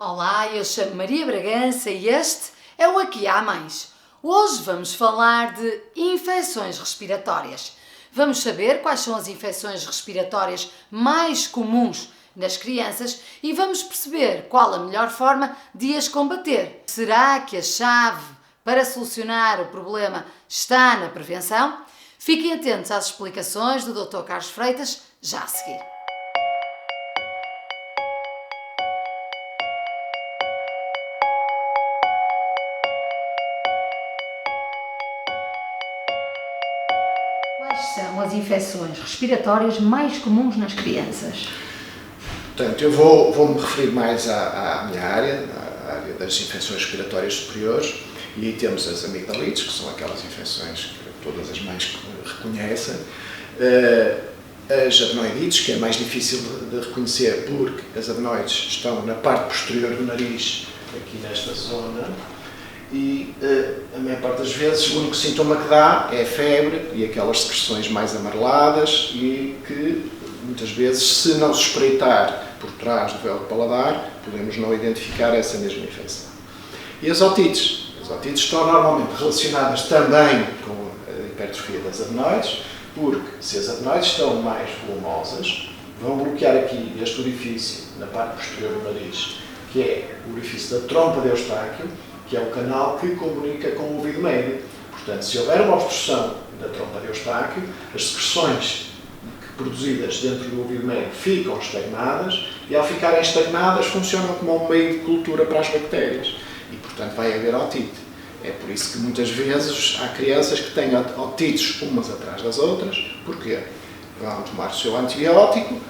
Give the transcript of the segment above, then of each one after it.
Olá, eu chamo Maria Bragança e este é o Aqui Há Mais. Hoje vamos falar de infecções respiratórias. Vamos saber quais são as infecções respiratórias mais comuns nas crianças e vamos perceber qual a melhor forma de as combater. Será que a chave para solucionar o problema está na prevenção? Fiquem atentos às explicações do Dr. Carlos Freitas já a seguir. Quais são as infecções respiratórias mais comuns nas crianças? Portanto, eu vou-me referir mais à minha área, à área das infecções respiratórias superiores, e aí temos as amigdalites, que são aquelas infecções que todas as mães reconhecem, as adenoidites, que é mais difícil de reconhecer porque as adenoides estão na parte posterior do nariz, aqui nesta zona, e a maior parte das vezes o único sintoma que dá é febre e aquelas secreções mais amareladas e que muitas vezes, se não se espreitar por trás do véu do paladar, podemos não identificar essa mesma infecção. E as otites? As otites estão normalmente relacionadas também com a hipertrofia das adenoides, porque se as adenoides estão mais volumosas, vão bloquear aqui este orifício na parte posterior do nariz, que é o orifício da trompa de Eustáquio, que é o canal que comunica com o ouvido médio. Portanto, se houver uma obstrução da trompa de Eustáquio, as secreções produzidas dentro do ouvido médio ficam estagnadas e, ao ficarem estagnadas, funcionam como um meio de cultura para as bactérias e, portanto, vai haver otite. É por isso que muitas vezes há crianças que têm otites umas atrás das outras. Porquê? Vão tomar o seu antibiótico,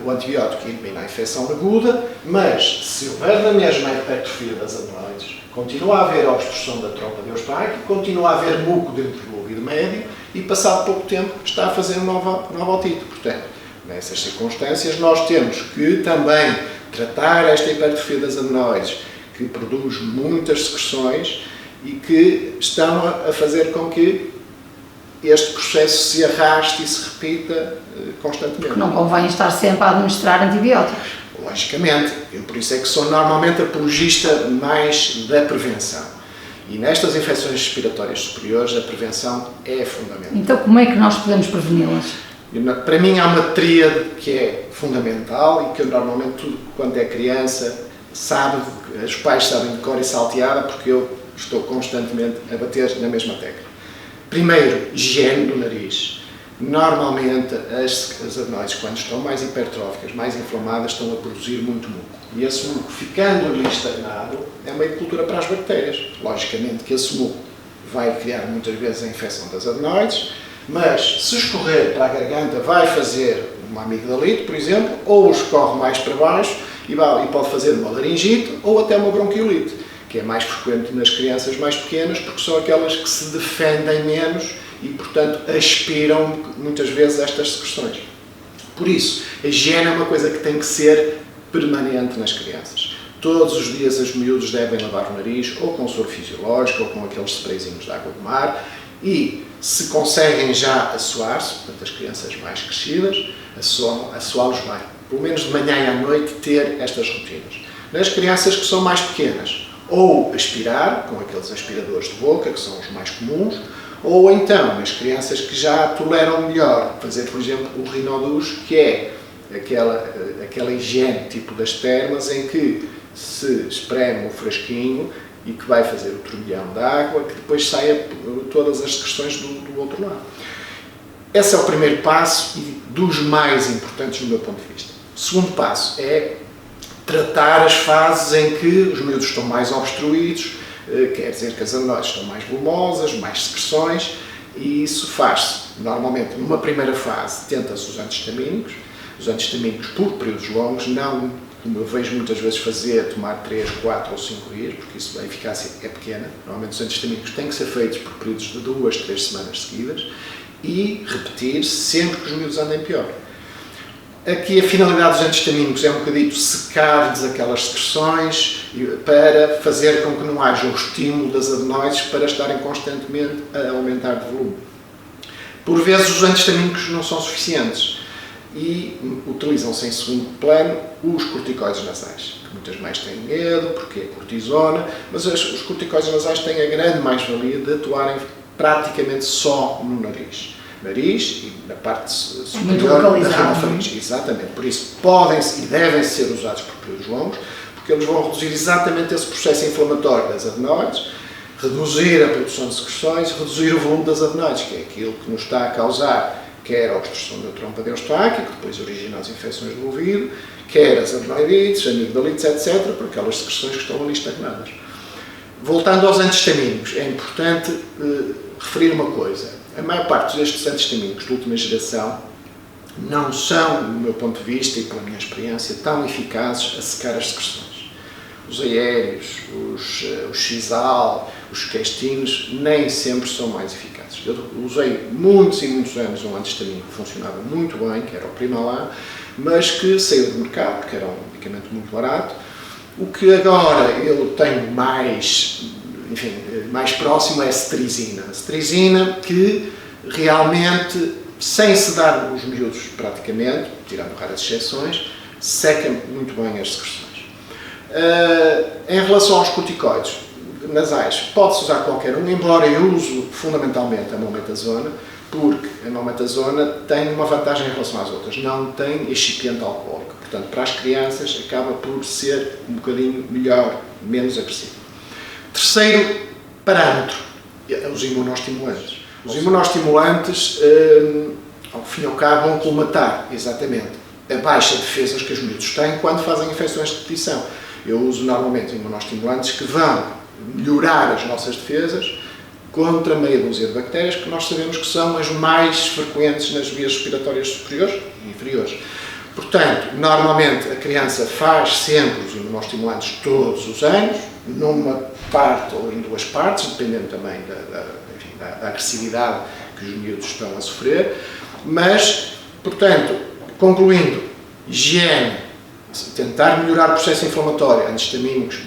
o antibiótico elimina a infecção aguda, mas se houver na mesma hipertrofia das adenoides, continua a haver a obstrução da trompa de Eustáquio, continua a haver muco dentro do ouvido médio e, passado pouco tempo, está a fazer nova otite. Portanto, nessas circunstâncias, nós temos que também tratar esta hipertrofia das adenoides, que produz muitas secreções e que estão a fazer com que este processo se arraste e se repita constantemente. Porque não convém estar sempre a administrar antibióticos. Logicamente, eu por isso é que sou normalmente apologista mais da prevenção. E nestas infecções respiratórias superiores, a prevenção é fundamental. Então, como é que nós podemos preveni-las? Para mim, há uma tríade que é fundamental e que eu normalmente, tudo quanto é criança, os pais sabem de cor e salteada, porque eu estou constantemente a bater na mesma tecla. Primeiro, higiene do nariz. Normalmente, as adenoides, quando estão mais hipertróficas, mais inflamadas, estão a produzir muito muco. E esse muco, ficando ali estagnado, é meio de cultura para as bactérias. Logicamente que esse muco vai criar muitas vezes a infecção das adenoides, mas se escorrer para a garganta vai fazer uma amigdalite, por exemplo, ou escorre mais para baixo e pode fazer uma laringite ou até uma bronquiolite, que é mais frequente nas crianças mais pequenas, porque são aquelas que se defendem menos e, portanto, aspiram muitas vezes estas secreções. Por isso, a higiene é uma coisa que tem que ser permanente nas crianças. Todos os dias os miúdos devem lavar o nariz, ou com soro fisiológico, ou com aqueles sprayzinhos de água do mar, e se conseguem já assoar-se, portanto, as crianças mais crescidas, assoá-los bem. Pelo menos de manhã e à noite ter estas rotinas. Nas crianças que são mais pequenas, ou aspirar, com aqueles aspiradores de boca, que são os mais comuns, ou então, nas crianças que já toleram melhor, fazer, por exemplo, o rinodus, que é aquela higiene tipo das termas, em que se espreme o frasquinho e que vai fazer o turbilhão de água, que depois saia todas as secreções do outro lado. Esse é o primeiro passo e dos mais importantes do meu ponto de vista. O segundo passo é tratar as fases em que os miúdos estão mais obstruídos, quer dizer que as adenoides estão mais volumosas, mais secreções, e isso faz-se, normalmente, numa primeira fase, tenta-se os antihistamínicos por períodos longos, não, como eu vejo muitas vezes fazer, tomar 3, 4 ou 5 dias, porque isso, a eficácia é pequena. Normalmente os antihistamínicos têm que ser feitos por períodos de 2, 3 semanas seguidas, e repetir sempre que os miúdos andem pior. Aqui a finalidade dos antihistamínicos é um bocadinho secar-lhes aquelas secreções para fazer com que não haja o estímulo das adenoides para estarem constantemente a aumentar de volume. Por vezes os antihistamínicos não são suficientes e utilizam-se em segundo plano os corticoides nasais, que muitas mães têm medo, porque é cortisona, mas os corticoides nasais têm a grande mais-valia de atuarem praticamente só no nariz e na parte superior da rinofaringe. Exatamente, por isso podem e devem ser usados por períodos longos, porque eles vão reduzir exatamente esse processo inflamatório das adenoides, reduzir a produção de secreções, reduzir o volume das adenoides, que é aquilo que nos está a causar quer a obstrução do trompa eustáquico, que depois origina as infecções do ouvido, quer as adenoidites, amigdalites, etc., por aquelas secreções que estão ali estagnadas. Voltando aos antihistamínicos, é importante referir uma coisa. A maior parte destes antihistamínicos de última geração não são, do meu ponto de vista e pela minha experiência, tão eficazes a secar as secreções. Os aéreos, os Xizal, os Questines, nem sempre são mais eficazes. Eu usei muitos e muitos anos um antihistamínico que funcionava muito bem, que era o Primalan, mas que saiu do mercado, porque era um medicamento muito barato. O que agora eu tenho mais próximo é a cetirizina. A cetirizina que realmente, sem sedar os miúdos praticamente, tirando raras exceções, seca muito bem as secreções. Em relação aos corticoides nasais, pode-se usar qualquer um, embora eu uso fundamentalmente a mometazona, porque a mometazona tem uma vantagem em relação às outras, não tem excipiente alcoólico. Portanto, para as crianças acaba por ser um bocadinho melhor, menos agressivo. Terceiro parâmetro, os imunoestimulantes. Os imunoestimulantes, ao fim e ao cabo, vão colmatar exatamente a baixa defesa que os miúdos têm quando fazem infecções de repetição. Eu uso normalmente imunoestimulantes que vão melhorar as nossas defesas contra meia dúzia de bactérias que nós sabemos que são as mais frequentes nas vias respiratórias superiores e inferiores. Portanto, normalmente a criança faz sempre os imunoestimulantes todos os anos, numa parte ou em duas partes, dependendo também da agressividade que os miúdos estão a sofrer, mas, portanto, concluindo, higiene, tentar melhorar o processo inflamatório, antihistamínicos /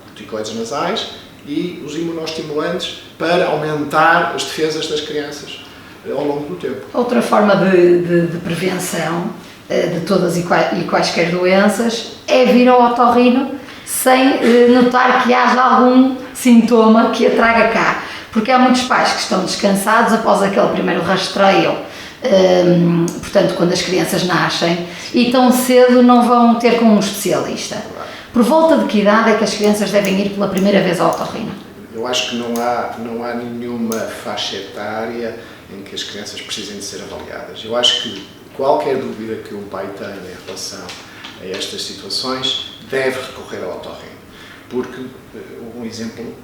corticoides nasais e os imunoestimulantes para aumentar as defesas das crianças ao longo do tempo. Outra forma de prevenção de todas e quaisquer doenças é vir ao otorrino sem notar que haja algum sintoma que a traga cá, porque há muitos pais que estão descansados após aquele primeiro rastreio, portanto quando as crianças nascem, e tão cedo não vão ter com um especialista. Por volta de que idade é que as crianças devem ir pela primeira vez ao otorrino? Eu acho que não há nenhuma faixa etária em que as crianças precisem de ser avaliadas. Eu acho que qualquer dúvida que um pai tenha em relação a estas situações deve recorrer ao otorrino, porque um exemplo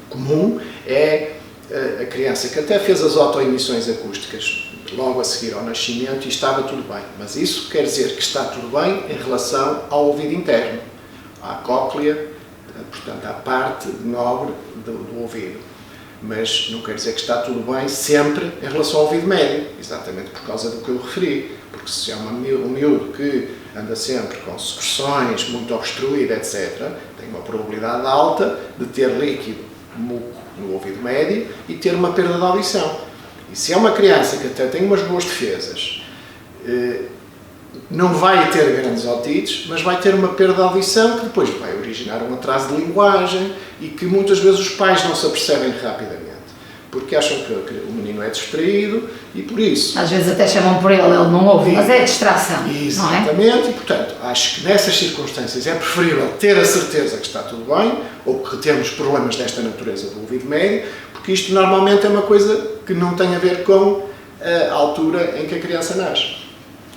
comum é a criança que até fez as autoemissões acústicas logo a seguir ao nascimento e estava tudo bem, mas isso quer dizer que está tudo bem em relação ao ouvido interno, à cóclea, portanto à parte nobre do ouvido. Mas não quer dizer que está tudo bem sempre em relação ao ouvido médio, exatamente por causa do que eu referi, porque se é um miúdo que anda sempre com secreções, muito obstruído, etc., tem uma probabilidade alta de ter líquido, muco no ouvido médio e ter uma perda de audição. E se é uma criança que até tem umas boas defesas, não vai ter grandes otites, mas vai ter uma perda de audição que depois vai originar um atraso de linguagem e que muitas vezes os pais não se apercebem rapidamente, porque acham que o menino é distraído e por isso... Às vezes até chamam por ele não ouve, mas é distração, exatamente, não é? E portanto, acho que nessas circunstâncias é preferível ter a certeza que está tudo bem, ou que temos problemas desta natureza do ouvido médio, porque isto normalmente é uma coisa que não tem a ver com a altura em que a criança nasce.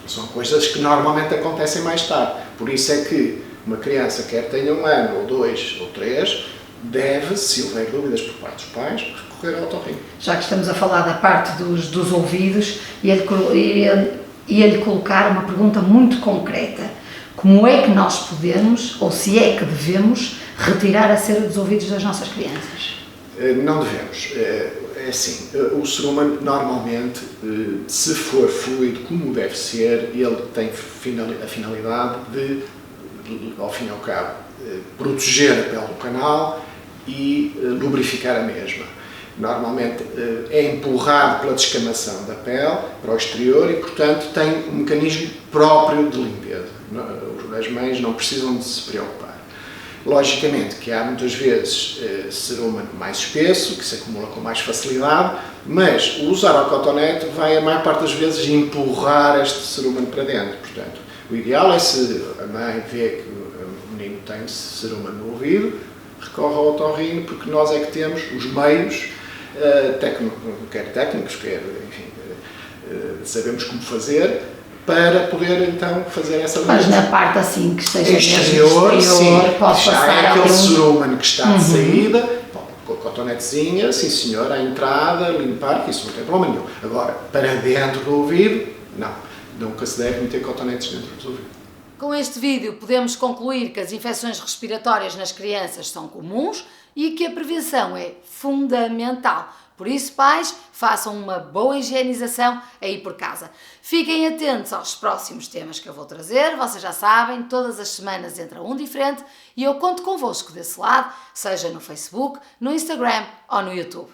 São coisas que normalmente acontecem mais tarde. Por isso é que uma criança, quer tenha 1 ano, ou 2, ou 3, deve, se houver dúvidas por parte dos pais, recorrer ao otorrino. Já que estamos a falar da parte dos ouvidos, ia-lhe colocar uma pergunta muito concreta. Como é que nós podemos, ou se é que devemos, retirar a cera dos ouvidos das nossas crianças? Não devemos. É assim, o ser humano normalmente, se for fluido como deve ser, ele tem a finalidade de, ao fim e ao cabo, proteger a pele do canal e lubrificar a mesma. normalmente é empurrado pela descamação da pele para o exterior e, portanto, tem um mecanismo próprio de limpeza. As mães não precisam de se preocupar. Logicamente que há muitas vezes cerumen mais espesso, que se acumula com mais facilidade, mas usar o cotonete vai a maior parte das vezes empurrar este cerumen para dentro. Portanto, o ideal é, se a mãe vê que o menino tem cerumen no ouvido, recorre ao otorrino, porque nós é que temos os meios, quer técnicos, quer, enfim, sabemos como fazer, para poder então fazer essa limpeza. Mas na parte assim que esteja exterior, sim, pode já passar é aquele algum... cerumen que está de saída, com a cotonetezinha, sim senhor, à entrada, limpar, que isso não tem problema nenhum. Agora, para dentro do ouvido, não, nunca se deve meter cotonetes dentro do ouvido. Com este vídeo podemos concluir que as infecções respiratórias nas crianças são comuns e que a prevenção é fundamental. Por isso, pais, façam uma boa higienização aí por casa. Fiquem atentos aos próximos temas que eu vou trazer. Vocês já sabem, todas as semanas entra um diferente e eu conto convosco desse lado, seja no Facebook, no Instagram ou no YouTube.